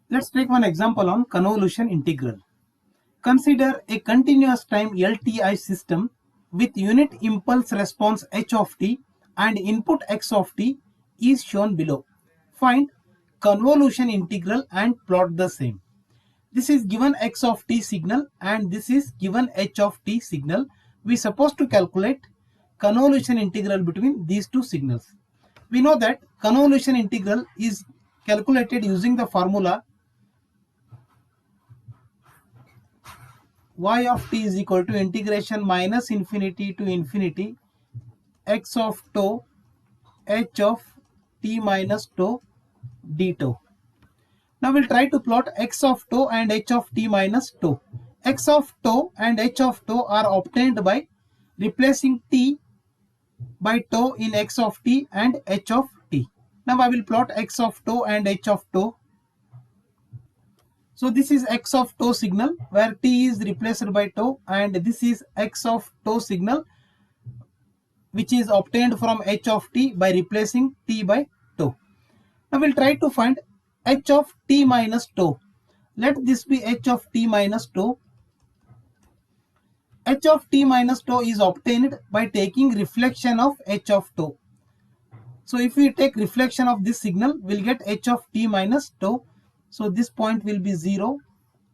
Let's take one example on convolution integral. Consider a continuous time LTI system with unit impulse response h of t and input x of t is shown below. Find convolution integral and plot the same. This is given x of t signal and this is given h of t signal. We are supposed to calculate convolution integral between these two signals. We know that convolution integral is calculated using the formula y of t is equal to integration minus infinity to infinity x of tau h of t minus tau d tau. Now we'll try to plot x of tau and h of t minus tau. X of tau and h of tau are obtained by replacing t by tau in x of t and h of t. Now I will plot x of tau and h of tau. So this is x of tau signal where t is replaced by tau, and this is x of tau signal which is obtained from h of t by replacing t by tau. Now we'll try to find h of t minus tau. Let this be h of t minus tau. H of t minus tau is obtained by taking reflection of h of tau. So if we take reflection of this signal, we'll get h of t minus tau. So this point will be 0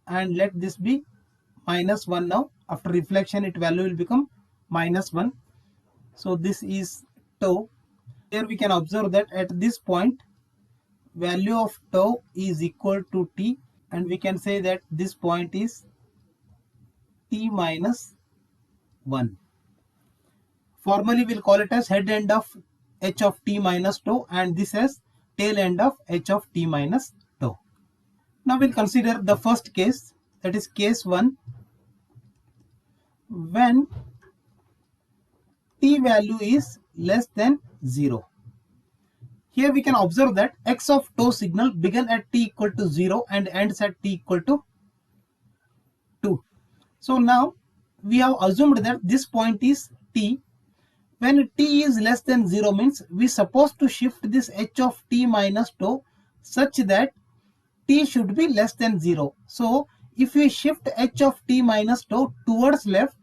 and let this be minus 1 now. After reflection, its value will become minus 1. So this is tau. Here we can observe that at this point, value of tau is equal to t, and we can say that this point is t minus 1. Formally we'll call it as head end of h of t minus tau and this as tail end of h of t minus tau. Now we'll consider the first case, that is case 1, when t value is less than 0. Here we can observe that x of tau signal began at t equal to 0 and ends at t equal to 2. So now we have assumed that this point is t. When t is less than 0 means we supposed to shift this h of t minus tau such that t should be less than 0. So if we shift h of t minus tau towards left,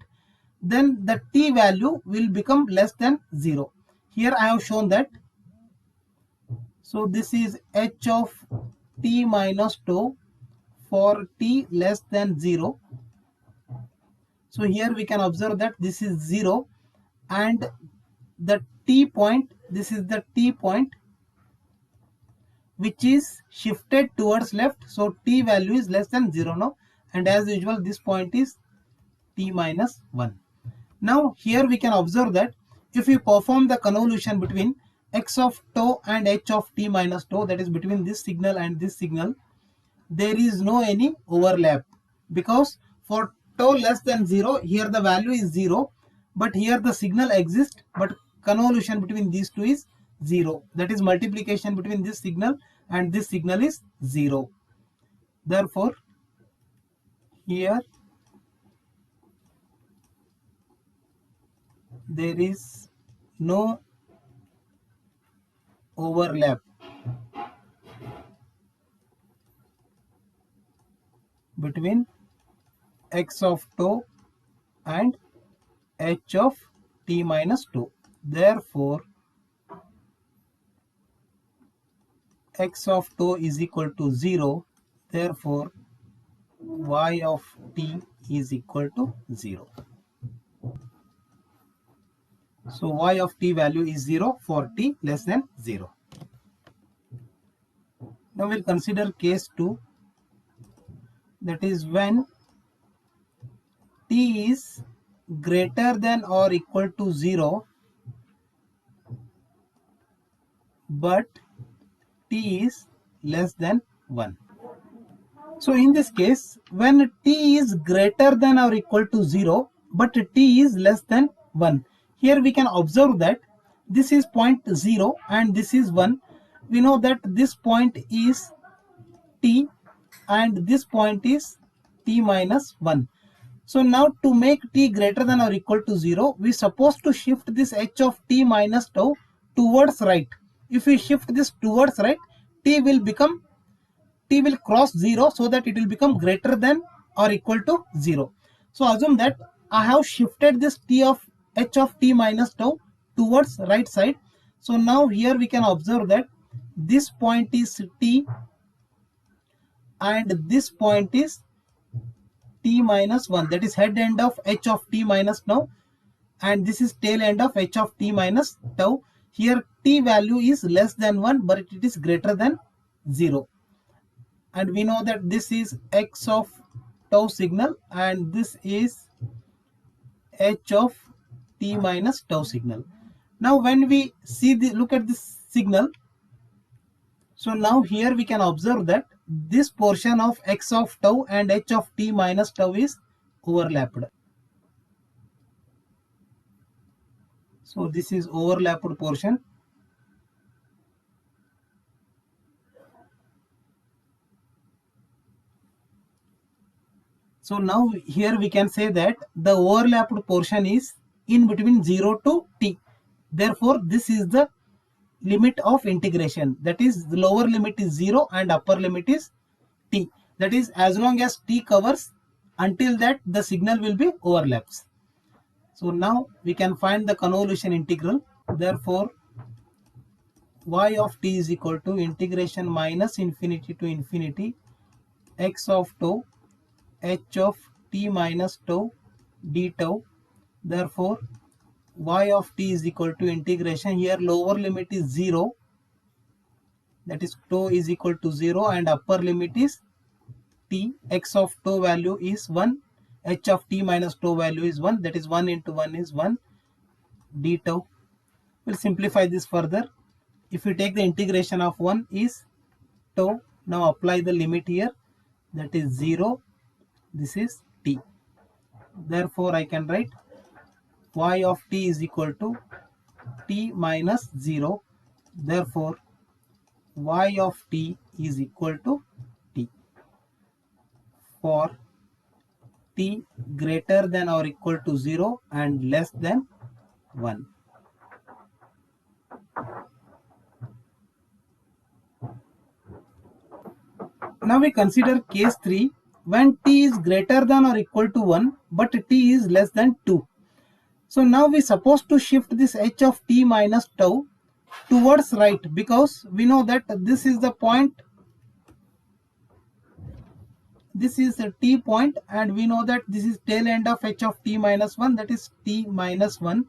then the t value will become less than 0. Here I have shown that. So this is h of t minus tau for t less than 0. So here we can observe that this is 0 and the t point, this is the t point which is shifted towards left. So t value is less than 0 now, and as usual this point is t minus 1. Now here we can observe that if we perform the convolution between x of tau and h of t minus tau, that is between this signal and this signal, there is no any overlap, because for tau less than 0 here the value is 0, but here the signal exists, but convolution between these two is 0. That is multiplication between this signal and this signal is 0. Therefore here there is no overlap between x of tau and h of t minus tau. Therefore x of tau is equal to 0. Therefore y of t is equal to 0. So y of t value is 0 for t less than 0. Now we'll consider case 2, that is when t is greater than or equal to 0 but t is less than 1. So in this case, when t is greater than or equal to 0 but t is less than 1, here we can observe that this is point 0 and this is 1. We know that this point is t and this point is t minus 1. So now to make t greater than or equal to 0, we are supposed to shift this h of t minus tau towards right. If we shift this towards right, t will become t will cross 0 so that it will become greater than or equal to 0. So assume that I have shifted this t of h of t minus tau towards right side. So now here we can observe that this point is t and this point is t minus 1, that is head end of h of t minus tau, and this is tail end of h of t minus tau. Here t value is less than 1 but it is greater than 0, and we know that this is x of tau signal and this is h of t minus tau signal. Now when we see the look at this signal, so now here we can observe that this portion of x of tau and h of t minus tau is overlapped. So this is overlapped portion. So now here we can say that the overlapped portion is in between 0 to t. Therefore this is the limit of integration, that is the lower limit is 0 and upper limit is t, that is as long as t covers, until that the signal will be overlaps. So now we can find the convolution integral. Therefore y of t is equal to integration minus infinity to infinity x of tau h of t minus tau d tau. Therefore y of t is equal to integration, here lower limit is 0, that is tau is equal to 0, and upper limit is t. X of tau value is 1, h of t minus tau value is 1, that is 1 into 1 is 1 d tau. We'll simplify this further. If we take the integration of 1 is tau, now apply the limit here, that is 0, this is t. Therefore I can write y of t is equal to t minus 0. Therefore y of t is equal to t for t greater than or equal to 0 and less than 1. Now we consider case 3, when t is greater than or equal to 1 but t is less than 2. So now we supposed to shift this h of t minus tau towards right, because we know that this is the point, this is a t point, and we know that this is tail end of h of t minus 1, that is t minus 1.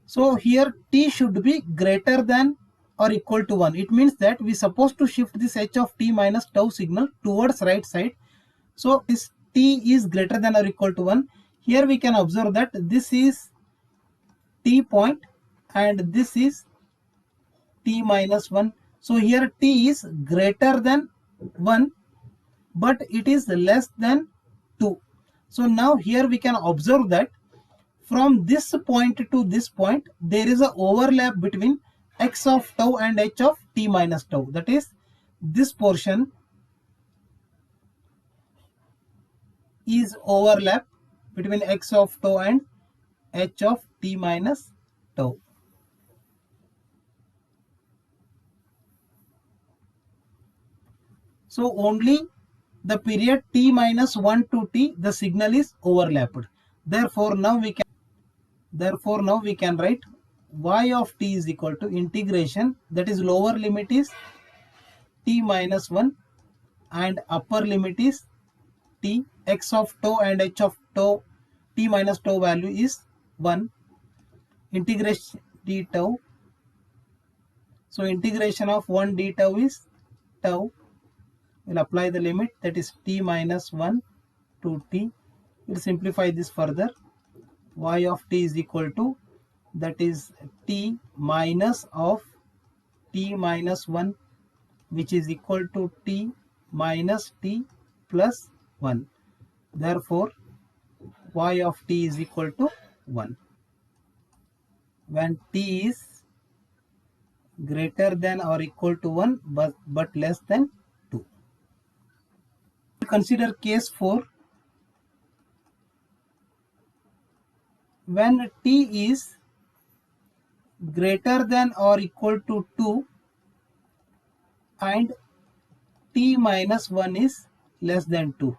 So here t should be greater than or equal to 1. It means that we supposed to shift this h of t minus tau signal towards right side. So this t is greater than or equal to 1. Here we can observe that this is t point and this is t minus 1. So here t is greater than 1 but it is less than 2. So now here we can observe that from this point to this point there is an overlap between x of tau and h of t minus tau, that is this portion is overlap between x of tau and h of t minus tau. So only the period t minus 1 to t the signal is overlapped. Therefore now we can write y of t is equal to integration, that is lower limit is t minus 1 and upper limit is t. X of tau and h of tau t minus tau value is 1, integration d tau. So integration of 1 d tau is tau. We'll apply the limit, that is t minus 1 to t. We'll simplify this further. Y of t is equal to, that is t minus of t minus 1, which is equal to t minus t plus 1. Therefore y of t is equal to 1 when t is greater than or equal to 1 but less than 2. Consider case 4, when t is greater than or equal to 2 and t minus 1 is less than 2.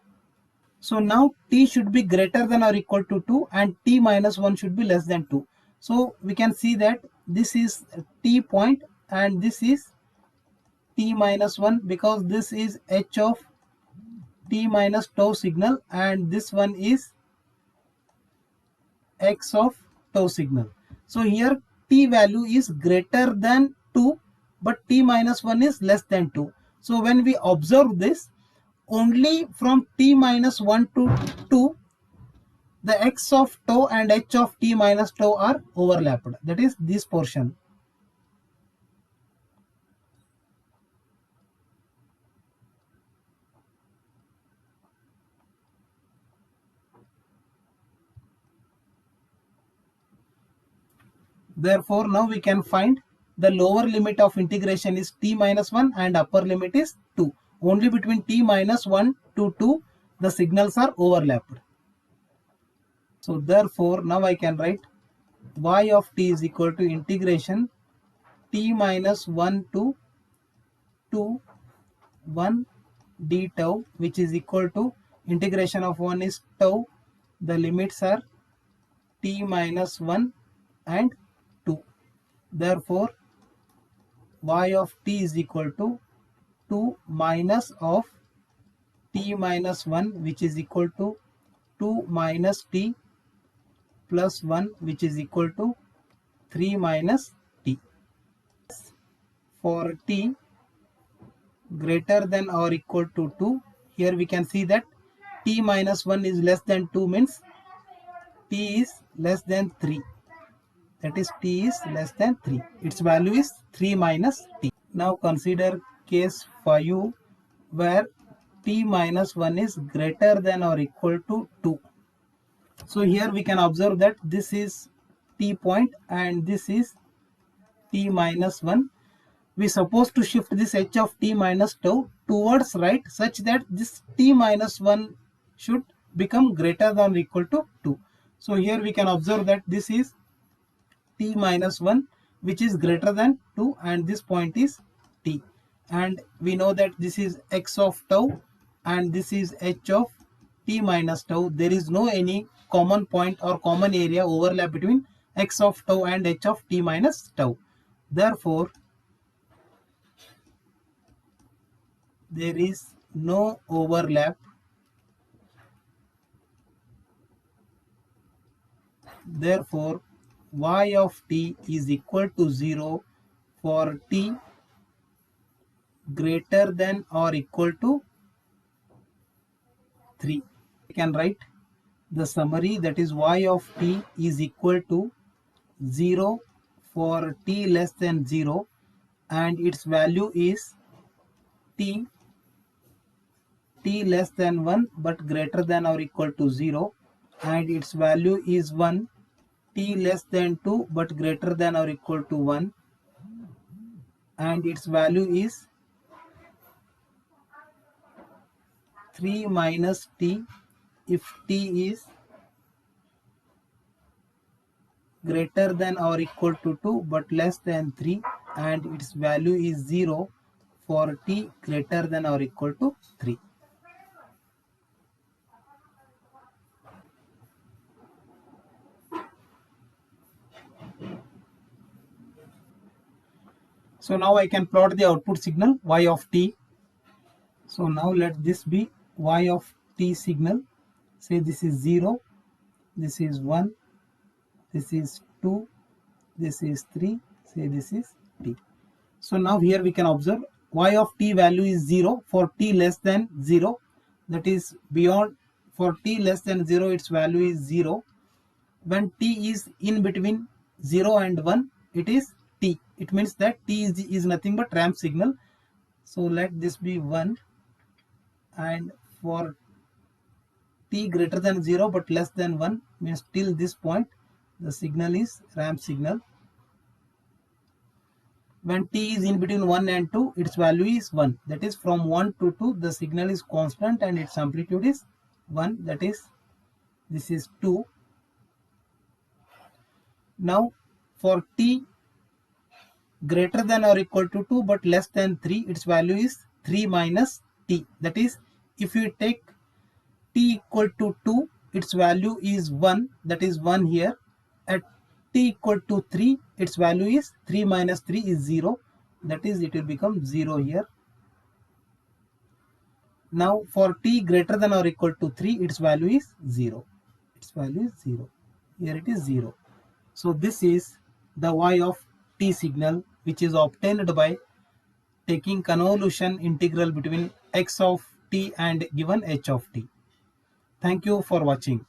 So now t should be greater than or equal to 2 and t minus 1 should be less than 2. So we can see that this is t point and this is t minus 1 because this is h of t minus tau signal and this one is x of tau signal. So here t value is greater than 2 but t minus 1 is less than 2. So when we observe this, only from t minus 1 to 2 the x of tau and h of t minus tau are overlapped, that is this portion. Therefore now we can find the lower limit of integration is t minus 1 and upper limit is 2. Only between t minus 1 to 2 the signals are overlapped. So therefore now I can write y of t is equal to integration t minus 1 to 2 1 d tau, which is equal to integration of 1 is tau, the limits are t minus 1 and 2. Therefore y of t is equal to 2 minus of t minus 1, which is equal to 2 minus t plus 1, which is equal to 3 minus t. For t greater than or equal to 2, here we can see that t minus 1 is less than 2 means t is less than 3. That is t is less than 3. Its value is 3 minus t. Now consider case 5 where t minus 1 is greater than or equal to 2. So here we can observe that this is t point and this is t minus 1. We suppose to shift this h of t minus tau towards right such that this t minus 1 should become greater than or equal to 2. So here we can observe that this is t minus 1 which is greater than 2 and this point is t, and we know that this is x of tau and this is h of t minus tau. There is no any common point or common area overlap between x of tau and h of t minus tau. Therefore there is no overlap. Therefore y of t is equal to 0 for t greater than or equal to 3. We can write the summary, that is y of t is equal to 0 for t less than 0 and its value is t less than 1 but greater than or equal to 0 and its value is 1 t less than 2 but greater than or equal to 1 and its value is 3 minus t if t is greater than or equal to 2 but less than 3 and its value is 0 for t greater than or equal to 3. So now I can plot the output signal y of t. So now let this be y of t signal. Say this is 0, this is 1, this is 2, this is 3, say this is t. So now here we can observe y of t value is 0 for t less than 0, that is beyond, for t less than 0 its value is 0. When t is in between 0 and 1 it is t. It means that t is nothing but ramp signal. So let this be 1, and for t greater than 0 but less than 1 means till this point the signal is ramp signal. When t is in between 1 and 2 its value is 1, that is from 1 to 2 the signal is constant and its amplitude is 1, that is this is 2. Now for t greater than or equal to 2 but less than 3 its value is 3 minus t. That is, if you take t equal to 2, its value is 1, that is 1 here. At t equal to 3, its value is 3 minus 3 is 0, that is it will become 0 here. Now for t greater than or equal to 3, its value is 0. Its value is 0. Here it is 0. So this is the y of t signal, which is obtained by taking convolution integral between x of t and given h of t. Thank you for watching.